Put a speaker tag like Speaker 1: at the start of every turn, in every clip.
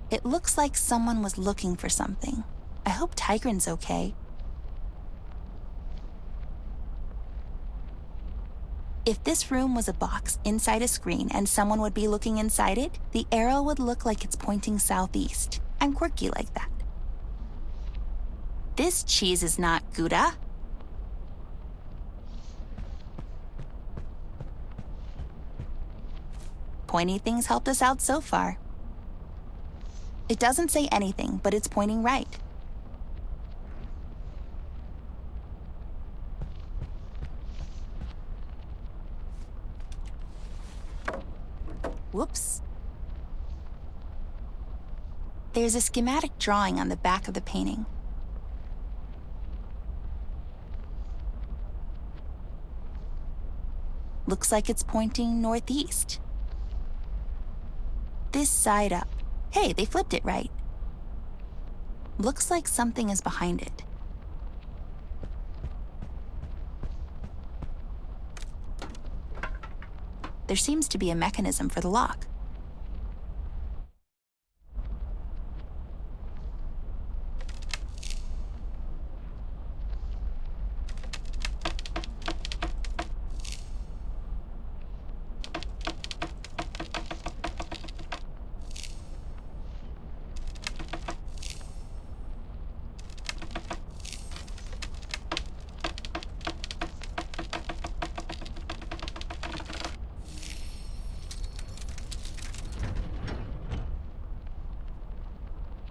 Speaker 1: It looks like someone was looking for something. I hope Tigran's okay. If this room was a box inside a screen and someone would be looking inside it, the arrow would look like it's pointing southeast. I'm quirky like that. This cheese is not Gouda. Pointy things helped us out so far. It doesn't say anything, but it's pointing right. Whoops. There's a schematic drawing on the back of the painting. Looks like it's pointing northeast. This side up. Hey, they flipped it right. Looks like something is behind it. There seems to be a mechanism for the lock.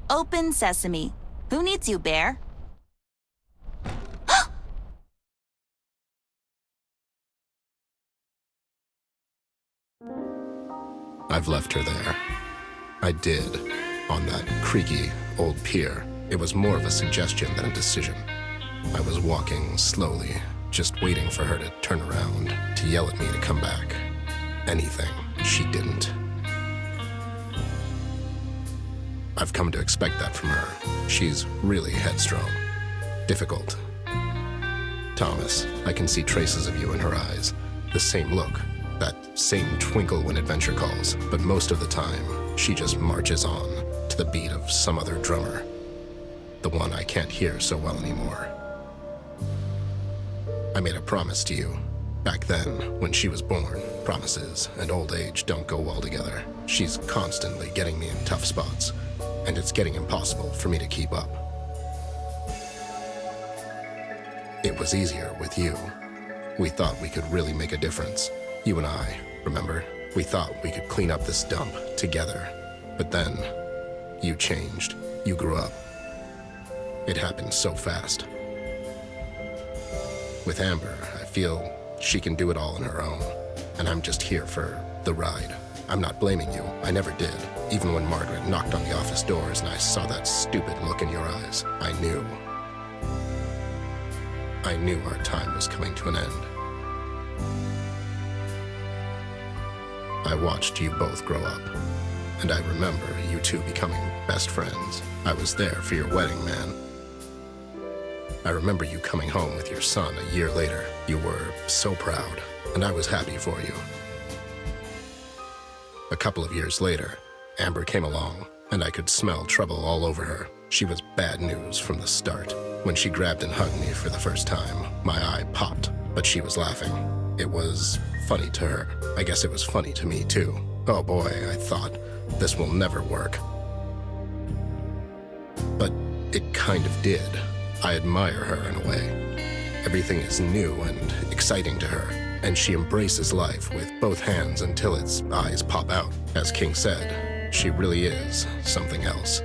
Speaker 1: Open sesame. Who needs you, bear?
Speaker 2: I've left her there. I did, on that creaky old pier. It was more of a suggestion than a decision. I was walking slowly, just waiting for her to turn around, to yell at me to come back. Anything. She didn't. I've come to expect that from her. She's really headstrong. Difficult. Thomas, I can see traces of you in her eyes. The same look, that same twinkle when adventure calls. But most of the time, she just marches on to the beat of some other drummer. The one I can't hear so well anymore. I made a promise to you. Back then, when she was born, promises and old age don't go well together. She's constantly getting me in tough spots. And it's getting impossible for me to keep up. It was easier with you. We thought we could really make a difference. You and I, remember? We thought we could clean up this dump together. But then, you changed. You grew up. It happened so fast. With Amber, I feel she can do it all on her own. And I'm just here for the ride. I'm not blaming you. I never did. Even when Margaret knocked on the office doors and I saw that stupid look in your eyes, I knew. I knew our time was coming to an end. I watched you both grow up, and I remember you two becoming best friends. I was there for your wedding, man. I remember you coming home with your son a year later. You were so proud, and I was happy for you. A couple of years later, Amber came along, and I could smell trouble all over her. She was bad news from the start. When she grabbed and hugged me for the first time, my eye popped, but she was laughing. It was funny to her. I guess it was funny to me, too. Oh boy, I thought, this will never work. But it kind of did. I admire her in a way. Everything is new and exciting to her. And she embraces life with both hands until its eyes pop out. As King said, she really is something else.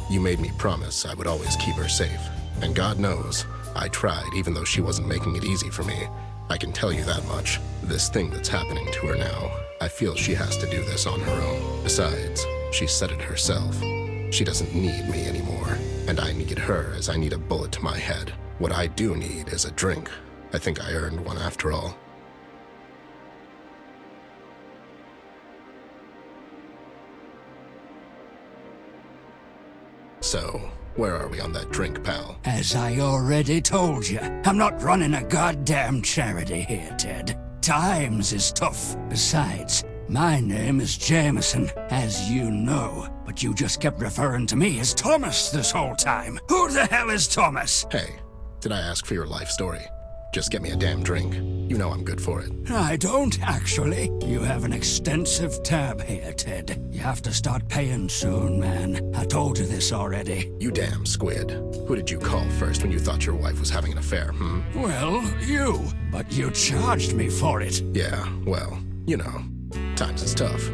Speaker 2: You made me promise I would always keep her safe. And God knows, I tried even though she wasn't making it easy for me. I can tell you that much. This thing that's happening to her now, I feel she has to do this on her own. Besides, she said it herself. She doesn't need me anymore. And I need her as I need a bullet to my head. What I do need is a drink. I think I earned one after all. So, where are we on that drink, pal?
Speaker 3: As I already told you, I'm not running a goddamn charity here, Ted. Times is tough. Besides, My name is Jameson, as you know, but you just kept referring to me as Thomas this whole time. Who the hell is Thomas?
Speaker 2: Hey, did I ask for your life story? Just get me a damn drink. You know I'm good for it.
Speaker 3: I don't, actually. You have an extensive tab here, Ted. You have to start paying soon, man. I told you this already.
Speaker 2: You damn squid. Who did you call first when you thought your wife was having an affair,
Speaker 3: Well, you. But you charged me for it.
Speaker 2: Yeah, well, you know, times is tough.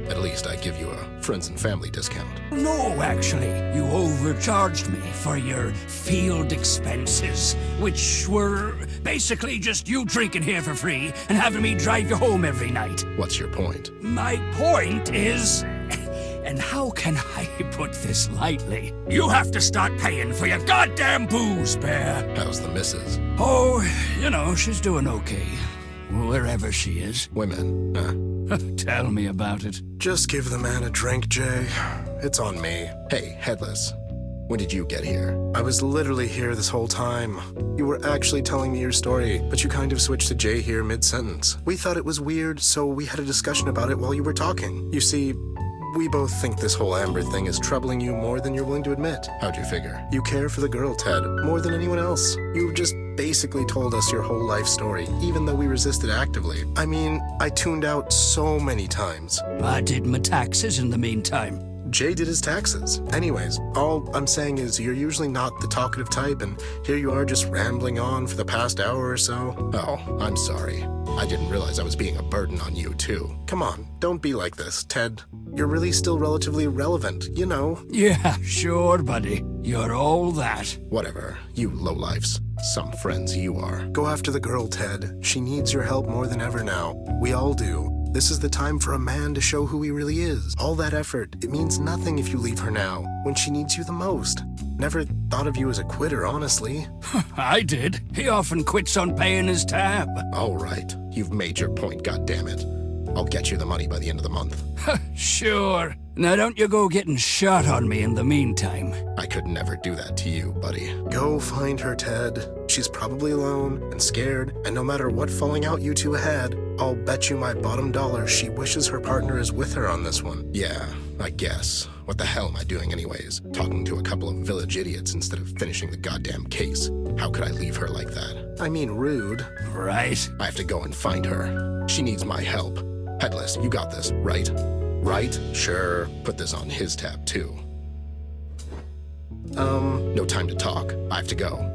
Speaker 2: At least I give you a friends and family discount.
Speaker 3: No, actually. You overcharged me for your field expenses, which were basically just you drinking here for free and having me drive you home every night.
Speaker 2: What's your point?
Speaker 3: My point is... And how can I put this lightly? You have to start paying for your goddamn booze, Bear.
Speaker 2: How's the missus?
Speaker 3: Oh, you know, she's doing okay. Wherever she is.
Speaker 2: Women, huh?
Speaker 3: Tell me about it.
Speaker 4: Just give the man a drink, Jay. It's on me.
Speaker 2: Hey, Headless. When did you get here?
Speaker 4: I was literally here this whole time. You were actually telling me your story, but you kind of switched to Jay here mid-sentence. We thought it was weird, so we had a discussion about it while you were talking. You see, we both think this whole Amber thing is troubling you more than you're willing to admit.
Speaker 2: How'd you figure?
Speaker 4: You care for the girl, Ted, more than anyone else. You just basically told us your whole life story, even though we resisted actively. I mean, I tuned out so many times.
Speaker 3: I did my taxes in the meantime.
Speaker 4: Jay did his taxes. Anyways, all I'm saying is you're usually not the talkative type, and here you are just rambling on for the past hour or so.
Speaker 2: Oh, I'm sorry. I didn't realize I was being a burden on you, too.
Speaker 4: Come on, don't be like this, Ted. You're really still relatively relevant, you know.
Speaker 3: Yeah, sure, buddy. You're all that.
Speaker 2: Whatever. You lowlifes. Some friends you are.
Speaker 4: Go after the girl, Ted. She needs your help more than ever now. We all do. This is the time for a man to show who he really is. All that effort, it means nothing if you leave her now, when she needs you the most. Never thought of you as a quitter, honestly.
Speaker 3: I did. He often quits on paying his tab.
Speaker 2: All right. You've made your point, goddammit. I'll get you the money by the end of the month.
Speaker 3: Sure. Now don't you go getting shot on me in the meantime.
Speaker 2: I could never do that to you, buddy.
Speaker 4: Go find her, Ted. She's probably alone and scared, and no matter what falling out you two had, I'll bet you my bottom dollar she wishes her partner is with her on this one.
Speaker 2: Yeah, I guess. What the hell am I doing anyways? Talking to a couple of village idiots instead of finishing the goddamn case. How could I leave her like that?
Speaker 4: I mean, rude.
Speaker 3: Right.
Speaker 2: I have to go and find her. She needs my help. Headless, you got this, right? Right? Sure. Put this on his tab, too. No time to talk. I have to go.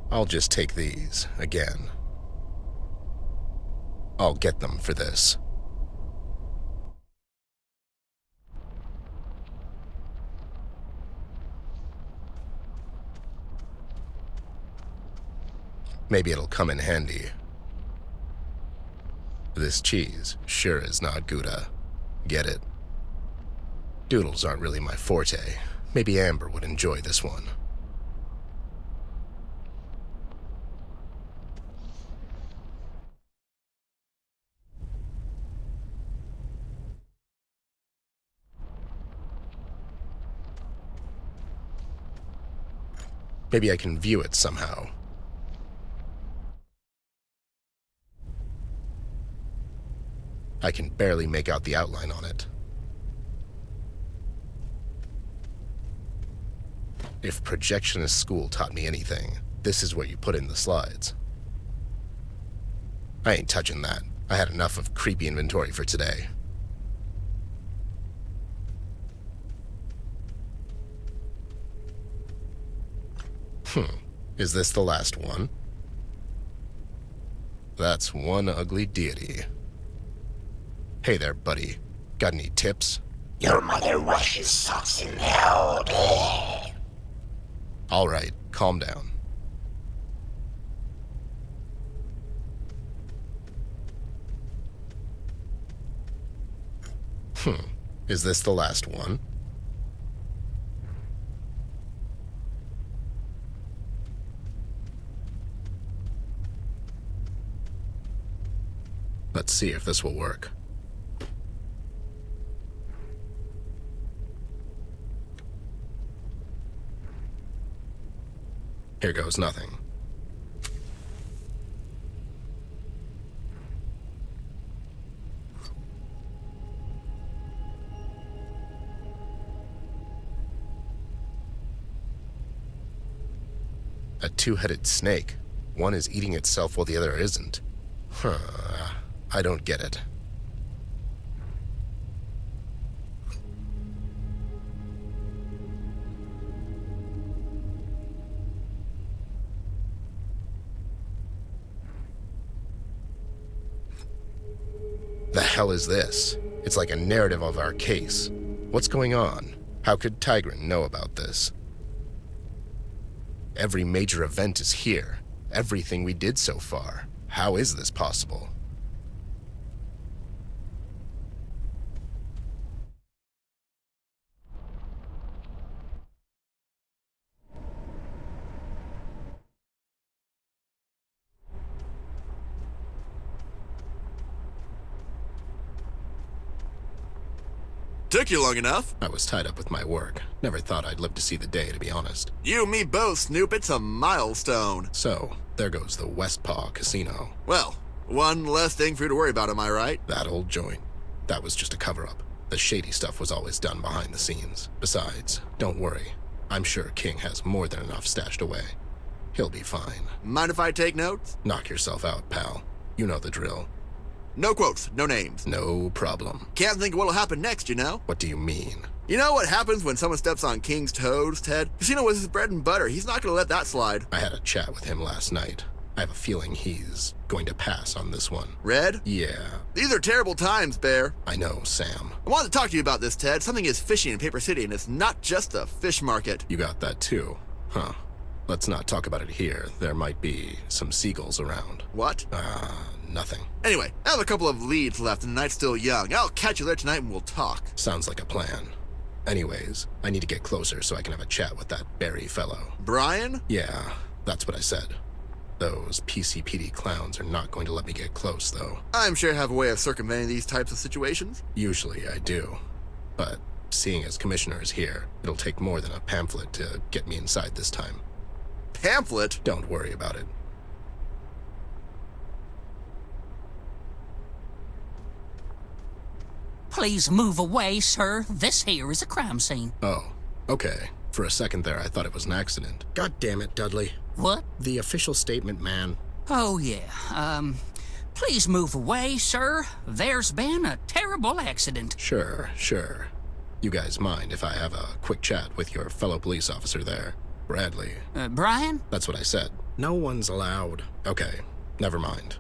Speaker 2: I'll just take these again. I'll get them for this. Maybe it'll come in handy. This cheese sure is not Gouda. Get it? Doodles aren't really my forte. Maybe Amber would enjoy this one. Maybe I can view it somehow. I can barely make out the outline on it. If projectionist school taught me anything, this is where you put in the slides. I ain't touching that. I had enough of creepy inventory for today. Is this the last one? That's one ugly deity. Hey there, buddy. Got any tips?
Speaker 5: Your mother washes socks in hell.
Speaker 2: All right, calm down. Is this the last one? Let's see if this will work. Here goes nothing. A two-headed snake. One is eating itself while the other isn't. I don't get it. The hell is this? It's like a narrative of our case. What's going on? How could Tigran know about this? Every major event is here. Everything we did so far. How is this possible?
Speaker 6: Took you long enough.
Speaker 2: I was tied up with my work. Never thought I'd live to see the day, to be honest.
Speaker 6: You and me both, Snoop. It's a milestone.
Speaker 2: So, there goes the Westpaw Casino.
Speaker 6: Well, one less thing for you to worry about, am I right?
Speaker 2: That old joint. That was just a cover-up. The shady stuff was always done behind the scenes. Besides, don't worry. I'm sure King has more than enough stashed away. He'll be fine.
Speaker 6: Mind if I take notes?
Speaker 2: Knock yourself out, pal. You know the drill.
Speaker 6: No quotes, no names.
Speaker 2: No problem.
Speaker 6: Can't think of what'll happen next, you know?
Speaker 2: What do you mean?
Speaker 6: You know what happens when someone steps on King's toes, Ted? Casino was his bread and butter. He's not gonna let that slide.
Speaker 2: I had a chat with him last night. I have a feeling he's going to pass on this one.
Speaker 6: Red?
Speaker 2: Yeah,
Speaker 6: These are terrible times, Bear.
Speaker 2: I know, Sam.
Speaker 6: I wanted to talk to you about this, Ted. Something is fishy in Paper City, and it's not just a fish market.
Speaker 2: You got that too, huh? Let's not talk about it here. There might be some seagulls around.
Speaker 6: What?
Speaker 2: Nothing.
Speaker 6: Anyway, I have a couple of leads left, and the night's still young. I'll catch you there tonight, and we'll talk.
Speaker 2: Sounds like a plan. Anyways, I need to get closer so I can have a chat with that Barry fellow.
Speaker 6: Brian?
Speaker 2: Yeah, that's what I said. Those PCPD clowns are not going to let me get close, though.
Speaker 6: I'm sure you have a way of circumventing these types of situations.
Speaker 2: Usually I do. But seeing as Commissioner is here, it'll take more than a pamphlet to get me inside this time.
Speaker 6: Pamphlet?
Speaker 2: Don't worry about it.
Speaker 7: Please move away, sir. This here is a crime scene.
Speaker 2: Oh, okay. For a second there, I thought it was an accident.
Speaker 8: God damn it, Dudley.
Speaker 7: What?
Speaker 8: The official statement, man.
Speaker 7: Oh, yeah. Please move away, sir. There's been a terrible accident.
Speaker 2: Sure. You guys mind if I have a quick chat with your fellow police officer there? Bradley.
Speaker 7: Brian?
Speaker 2: That's what I said.
Speaker 8: No one's allowed.
Speaker 2: Okay, never mind.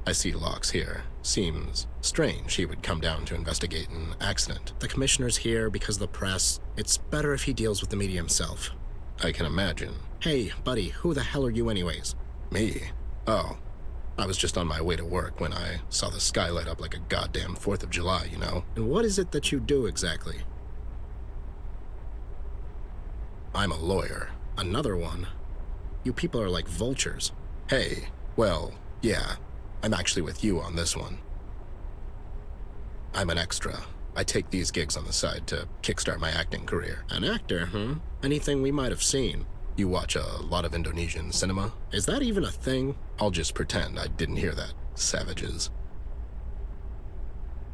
Speaker 2: I see Locke's here. Seems strange he would come down to investigate an accident.
Speaker 8: The commissioner's here because of the press. It's better if he deals with the media himself.
Speaker 2: I can imagine.
Speaker 8: Hey, buddy, who the hell are you anyways?
Speaker 2: Me? Oh, I was just on my way to work when I saw the sky light up like a goddamn 4th of July, you know?
Speaker 8: And what is it that you do exactly?
Speaker 2: I'm a lawyer.
Speaker 8: Another one? You people are like vultures.
Speaker 2: Hey, well, yeah, I'm actually with you on this one. I'm an extra. I take these gigs on the side to kickstart my acting career.
Speaker 8: An actor, huh? Anything we might have seen.
Speaker 2: You watch a lot of Indonesian cinema?
Speaker 8: Is that even a thing?
Speaker 2: I'll just pretend I didn't hear that. Savages.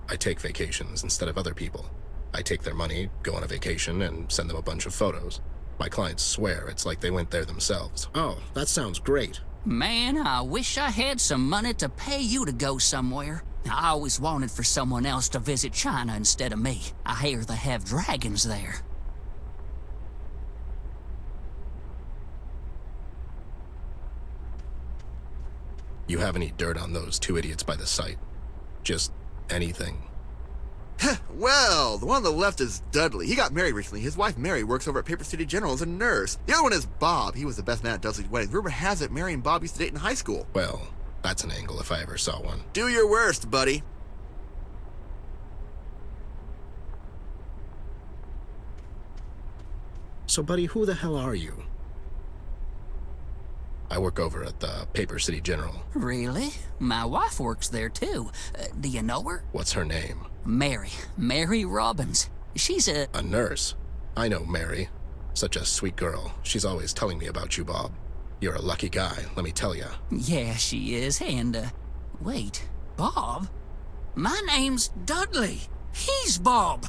Speaker 2: I take vacations instead of other people. I take their money, go on a vacation, and send them a bunch of photos. My clients swear it's like they went there themselves.
Speaker 8: Oh, that sounds great.
Speaker 7: Man, I wish I had some money to pay you to go somewhere. I always wanted for someone else to visit China instead of me. I hear they have dragons there.
Speaker 2: You have any dirt on those two idiots by the site? Just anything?
Speaker 6: Well, the one on the left is Dudley. He got married recently. His wife Mary works over at Paper City General as a nurse. The other one is Bob. He was the best man at Dudley's wedding. Rumor has it Mary and Bob used to date in high school.
Speaker 2: Well, that's an angle if I ever saw one.
Speaker 6: Do your worst, buddy.
Speaker 8: So, buddy, who the hell are you?
Speaker 2: I work over at the Paper City General.
Speaker 7: Really? My wife works there too. Do you know her?
Speaker 2: What's her name?
Speaker 7: Mary Robbins. She's a...
Speaker 2: A nurse. I know Mary. Such a sweet girl. She's always telling me about you, Bob. You're a lucky guy, let me tell ya.
Speaker 7: Yeah, she is, and, wait, Bob? My name's Dudley. He's Bob.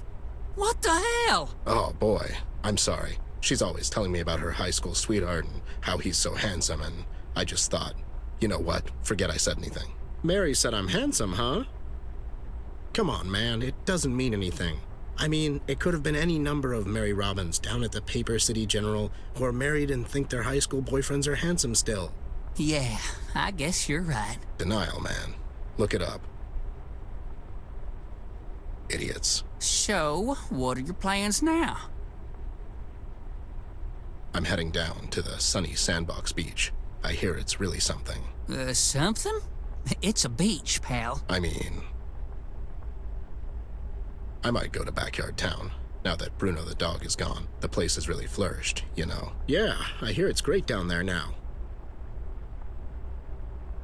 Speaker 7: What the hell?
Speaker 2: Oh, boy. I'm sorry. She's always telling me about her high school sweetheart and how he's so handsome, and I just thought, you know what? Forget I said anything.
Speaker 8: Mary said I'm handsome, huh? Come on, man. It doesn't mean anything. I mean, it could have been any number of Mary Robbins down at the Paper City General who are married and think their high school boyfriends are handsome still.
Speaker 7: Yeah, I guess you're right.
Speaker 2: Denial, man. Look it up. Idiots.
Speaker 7: So, what are your plans now?
Speaker 2: I'm heading down to the sunny Sandbox Beach. I hear it's really something.
Speaker 7: Something? It's a beach, pal.
Speaker 2: I mean... I might go to Backyard Town. Now that Bruno the dog is gone, the place has really flourished, you know.
Speaker 8: Yeah, I hear it's great down there now.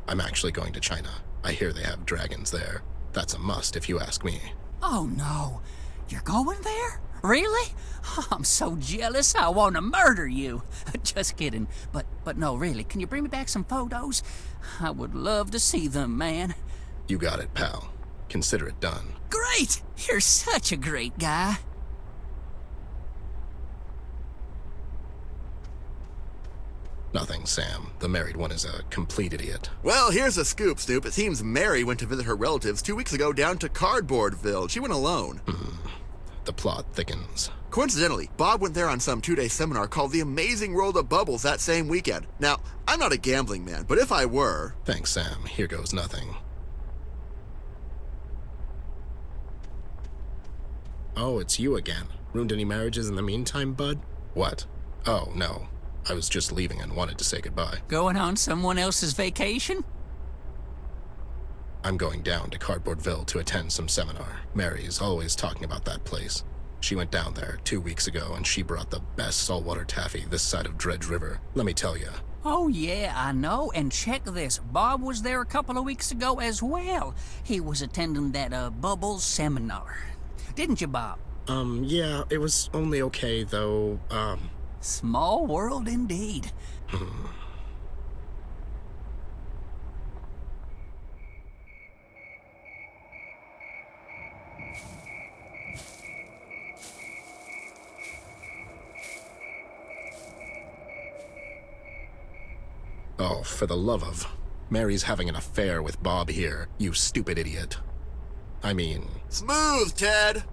Speaker 2: I'm actually going to China. I hear they have dragons there. That's a must if you ask me.
Speaker 7: Oh no, you're going there? Really? I'm so jealous I want to murder you. Just kidding. But no, really, can you bring me back some photos? I would love to see them, man.
Speaker 2: You got it, pal. Consider it done.
Speaker 7: Great! You're such a great guy.
Speaker 2: Nothing, Sam. The married one is a complete idiot.
Speaker 6: Well, here's a scoop, Snoop. It seems Mary went to visit her relatives 2 weeks ago down to Cardboardville. She went alone.
Speaker 2: The plot thickens.
Speaker 6: Coincidentally, Bob went there on some 2-day seminar called The Amazing World of Bubbles that same weekend. Now, I'm not a gambling man, but if I were...
Speaker 2: Thanks, Sam. Here goes nothing.
Speaker 8: Oh, it's you again. Ruined any marriages in the meantime, bud?
Speaker 2: What? Oh, no. I was just leaving and wanted to say goodbye.
Speaker 7: Going on someone else's vacation?
Speaker 2: I'm going down to Cardboardville to attend some seminar. Mary's always talking about that place. She went down there 2 weeks ago and she brought the best saltwater taffy this side of Dredge River. Let me tell you.
Speaker 7: Oh yeah, I know, and check this. Bob was there a couple of weeks ago as well. He was attending that, Bubbles seminar. Didn't you, Bob?
Speaker 8: Yeah, it was only okay, though,
Speaker 7: Small world indeed.
Speaker 2: Oh, for the love of... Mary's having an affair with Bob here, you stupid idiot. I mean...
Speaker 6: Smooth, Ted!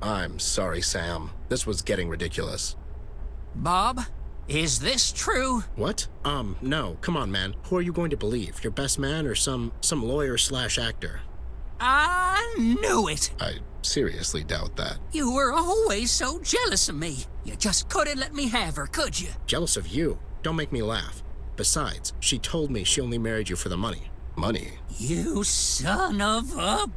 Speaker 2: I'm sorry, Sam. This was getting ridiculous.
Speaker 7: Bob, is this true?
Speaker 8: what? No. Come on, man. Who are you going to believe? Your best man or some lawyer/actor?
Speaker 7: I knew it!
Speaker 2: I seriously doubt that.
Speaker 7: You were always so jealous of me. You just couldn't let me have her, could you?
Speaker 8: Jealous of you? Don't make me laugh. Besides, she told me she only married you for the money.
Speaker 2: Money?
Speaker 7: You son of a...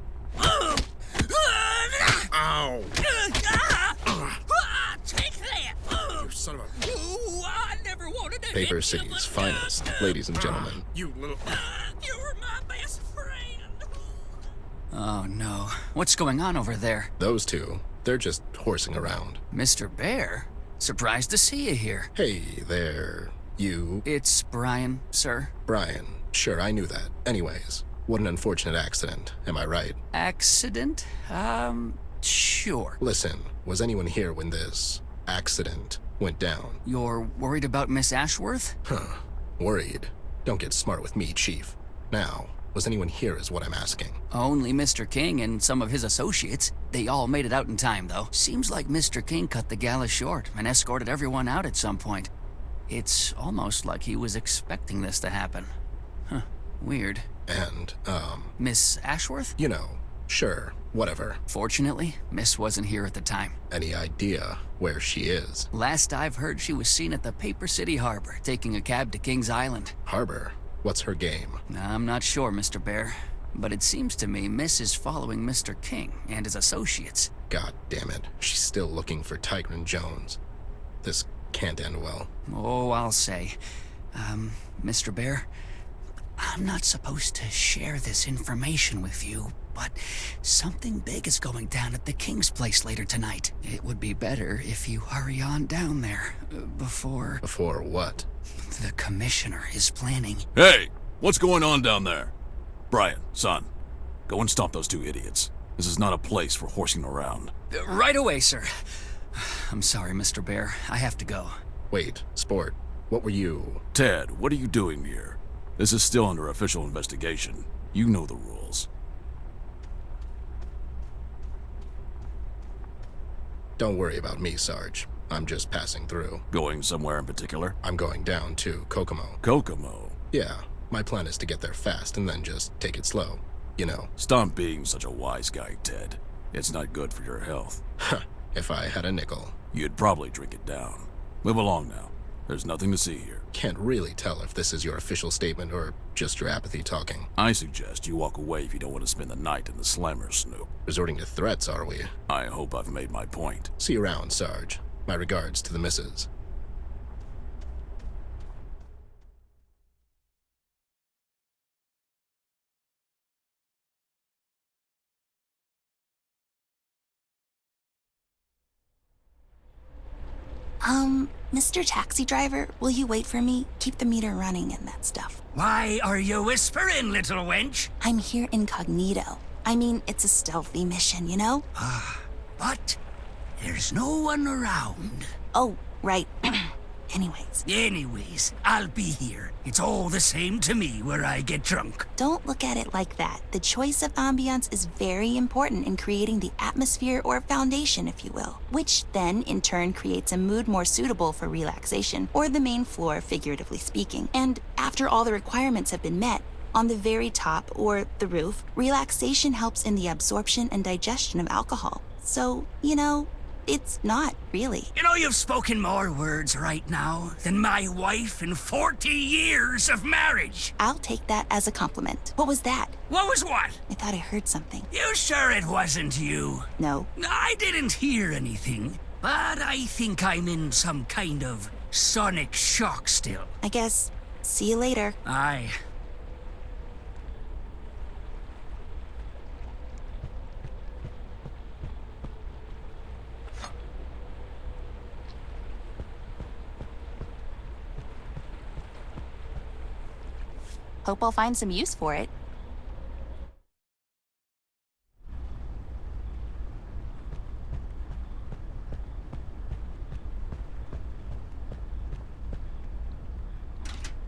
Speaker 8: Ow!
Speaker 7: Take that!
Speaker 8: You son of a...
Speaker 7: Ooh, I never wanted to
Speaker 2: Paper
Speaker 7: hit you,
Speaker 2: City's
Speaker 7: but,
Speaker 2: finest, ladies and gentlemen.
Speaker 8: You little...
Speaker 7: You were my best friend. Oh no. What's going on over there?
Speaker 2: Those two, they're just horsing around.
Speaker 7: Mr. Bear? Surprised to see you here.
Speaker 2: Hey there, you...
Speaker 7: It's Brian, sir.
Speaker 2: Brian. Sure, I knew that. Anyways, what an unfortunate accident, am I right?
Speaker 7: Accident? Sure.
Speaker 2: Listen, was anyone here when this accident went down?
Speaker 7: You're worried about Miss Ashworth?
Speaker 2: Huh. Worried? Don't get smart with me, Chief. Now, was anyone here is what I'm asking.
Speaker 7: Only Mr. King and some of his associates. They all made it out in time, though. Seems like Mr. King cut the gala short and escorted everyone out at some point. It's almost like he was expecting this to happen. Huh. Weird.
Speaker 2: And,
Speaker 7: Miss Ashworth?
Speaker 2: you know, sure, whatever.
Speaker 7: Fortunately, Miss wasn't here at the time.
Speaker 2: Any idea where she is?
Speaker 7: Last I've heard, she was seen at the Paper City Harbor, taking a cab to Kings Island.
Speaker 2: Harbor? What's her game?
Speaker 7: I'm not sure, Mr. Bear, but it seems to me Miss is following Mr. King and his associates.
Speaker 2: God damn it. She's still looking for Tigran Jones. This can't end well.
Speaker 7: Oh, I'll say. Mr. Bear, I'm not supposed to share this information with you, but something big is going down at the King's place later tonight. It would be better if you hurry on down there before
Speaker 2: Before what?
Speaker 7: the Commissioner is planning.
Speaker 9: Hey, what's going on down there? Brian, son, go and stop those two idiots. This is not a place for horsing around.
Speaker 7: Right away, sir. I'm sorry, Mr. Bear. I have to go.
Speaker 2: Wait, Sport, what were you?
Speaker 9: Ted, what are you doing here? This is still under official investigation. You know the rules.
Speaker 2: Don't worry about me, Sarge. I'm just passing through.
Speaker 9: Going somewhere in particular?
Speaker 2: I'm going down to Kokomo.
Speaker 9: Kokomo.
Speaker 2: Yeah, my plan is to get there fast and then just take it slow. You know.
Speaker 9: Stop being such a wise guy, Ted. It's not good for your health.
Speaker 2: If I had a nickel.
Speaker 9: You'd probably drink it down. Move along now. There's nothing to see here.
Speaker 2: Can't really tell if this is your official statement or just your apathy talking.
Speaker 9: I suggest you walk away if you don't want to spend the night in the Slammer Snoop.
Speaker 2: Resorting to threats, are we?
Speaker 9: I hope I've made my point.
Speaker 2: See you around, Sarge. My regards to the missus.
Speaker 1: Mr. Taxi Driver, will you wait for me? Keep the meter running and that stuff.
Speaker 3: Why are you whispering, little wench?
Speaker 1: I'm here incognito. I mean, it's a stealthy mission, you know?
Speaker 3: But there's no one around.
Speaker 1: Oh, right.
Speaker 3: Anyways, I'll be here. It's all the same to me where I get drunk.
Speaker 1: Don't look at it like that. The choice of ambience is very important in creating the atmosphere or foundation, if you will, which then in turn creates a mood more suitable for relaxation, or the main floor, figuratively speaking. And after all the requirements have been met, on the very top, or the roof, relaxation helps in the absorption and digestion of alcohol. So, you know, it's not, really.
Speaker 3: You know, you've spoken more words right now than my wife in 40 years of marriage.
Speaker 1: I'll take that as a compliment. What was that?
Speaker 3: What was what?
Speaker 1: I thought I heard something.
Speaker 3: You sure it wasn't you?
Speaker 1: No.
Speaker 3: I didn't hear anything, but I think I'm in some kind of sonic shock still.
Speaker 1: I guess, see you later.
Speaker 3: Aye.
Speaker 1: Hope I'll find some use for it.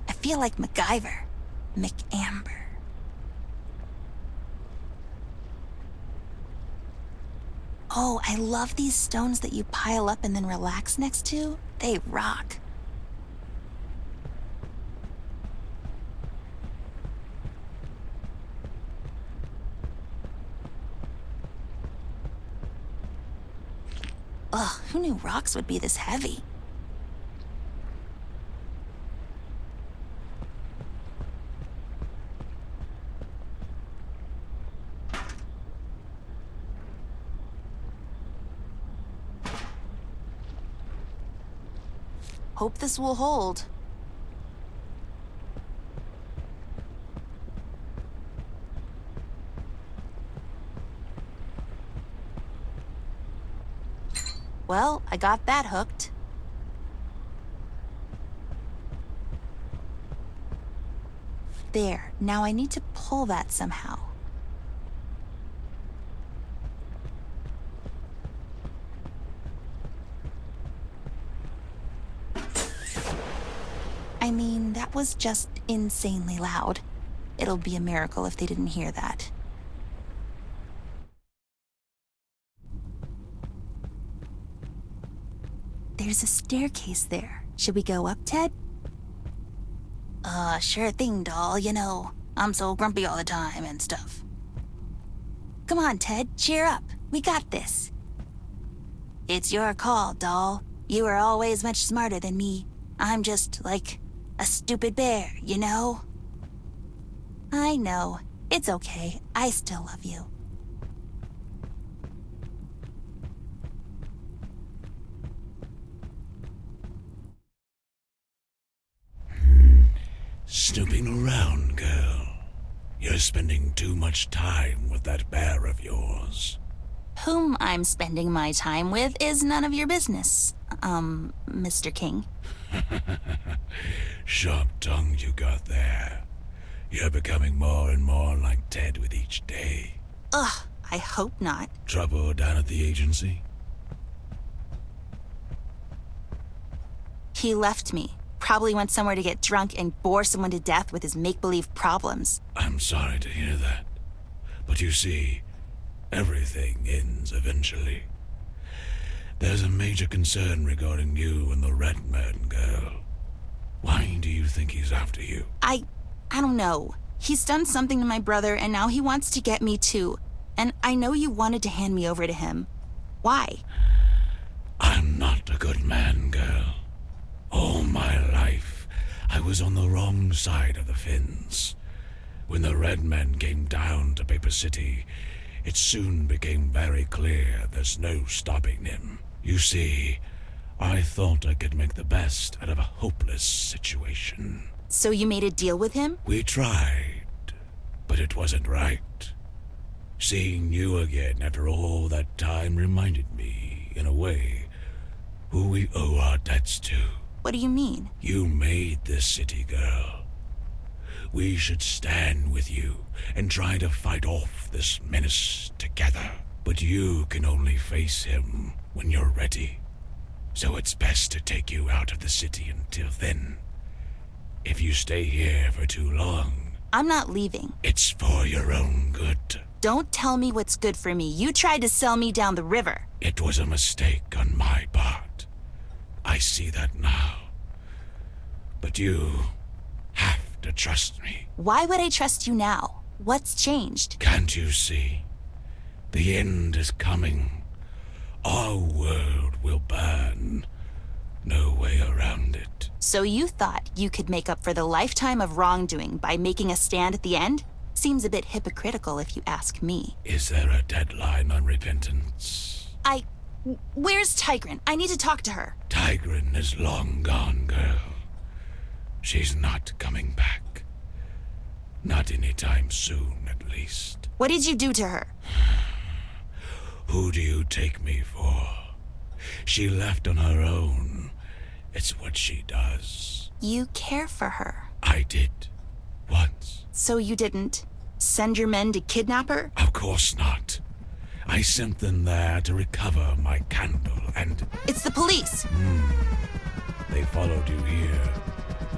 Speaker 1: I feel like MacGyver. McAmber. Oh, I love these stones that you pile up and then relax next to. They rock. Ugh, who knew rocks would be this heavy? Hope this will hold. Well, I got that hooked. There, now I need to pull that somehow. I mean, that was just insanely loud. It'll be a miracle if they didn't hear that. There's a staircase there. Should we go up, Ted? Sure thing, doll. You know, I'm so grumpy all the time and stuff. Come on, Ted, cheer up. We got this. It's your call, doll. You are always much smarter than me. I'm just, like, a stupid bear, you know? I know. It's okay. I still love you.
Speaker 3: spending too much time with that bear of yours.
Speaker 1: Whom I'm spending my time with is none of your business, Mr. King.
Speaker 3: Sharp tongue you got there. You're becoming more and more like Ted with each day.
Speaker 1: Ugh, I hope not.
Speaker 3: Trouble down at the agency?
Speaker 1: He left me. Probably went somewhere to get drunk and bore someone to death with his make-believe problems.
Speaker 3: I'm sorry to hear that. But you see, everything ends eventually. There's a major concern regarding you and the Redman girl. Why do you think he's after you?
Speaker 1: I don't know. He's done something to my brother, and now he wants to get me too. And I know you wanted to hand me over to him. Why?
Speaker 3: I'm not a good man, girl. All my life, I was on the wrong side of the fence. When the Redmen came down to Paper City, it soon became very clear there's no stopping them. You see, I thought I could make the best out of a hopeless situation.
Speaker 1: So you made a deal with him?
Speaker 3: We tried, but it wasn't right. Seeing you again after all that time reminded me, in a way, who we owe our debts to.
Speaker 1: What do you mean?
Speaker 3: You made this city, girl. We should stand with you and try to fight off this menace together. But you can only face him when you're ready. So it's best to take you out of the city until then. If you stay here for too long...
Speaker 1: I'm not leaving.
Speaker 3: It's for your own good.
Speaker 1: Don't tell me what's good for me. You tried to sell me down the river.
Speaker 3: It was a mistake on my part. I see that now. But you have to trust me.
Speaker 1: Why would I trust you now? What's changed?
Speaker 3: Can't you see? The end is coming. Our world will burn. No way around it.
Speaker 1: So you thought you could make up for the lifetime of wrongdoing by making a stand at the end? Seems a bit hypocritical if you ask me.
Speaker 3: Is there a deadline on repentance?
Speaker 1: Where's Tigran? I need to talk to her.
Speaker 3: Tigran is long gone, girl. She's not coming back. Not anytime soon, at least.
Speaker 1: What did you do to her?
Speaker 3: Who do you take me for? She left on her own. It's what she does.
Speaker 1: You care for her.
Speaker 3: I did. Once.
Speaker 1: So you didn't send your men to kidnap her?
Speaker 3: Of course not. I sent them there to recover my candle and...
Speaker 1: It's the police!
Speaker 3: They followed you here.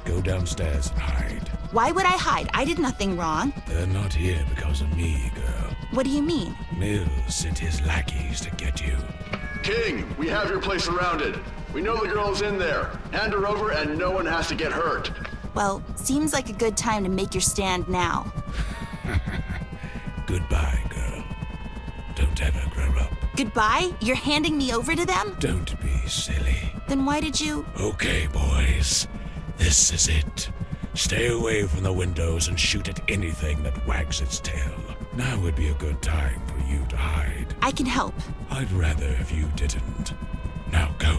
Speaker 3: Go downstairs and hide.
Speaker 1: Why would I hide? I did nothing wrong.
Speaker 3: They're not here because of me, girl.
Speaker 1: What do you mean?
Speaker 3: Mills sent his lackeys to get you.
Speaker 10: King, we have your place surrounded. We know the girl's in there. Hand her over and no one has to get hurt.
Speaker 1: Well, seems like a good time to make your stand now.
Speaker 3: Goodbye, girl. Don't ever grow up.
Speaker 1: Goodbye? You're handing me over to them?
Speaker 3: Don't be silly.
Speaker 1: Then why did you...
Speaker 3: Okay, boys. This is it. Stay away from the windows and shoot at anything that wags its tail. Now would be a good time for you to hide.
Speaker 1: I can help.
Speaker 3: I'd rather if you didn't. Now go.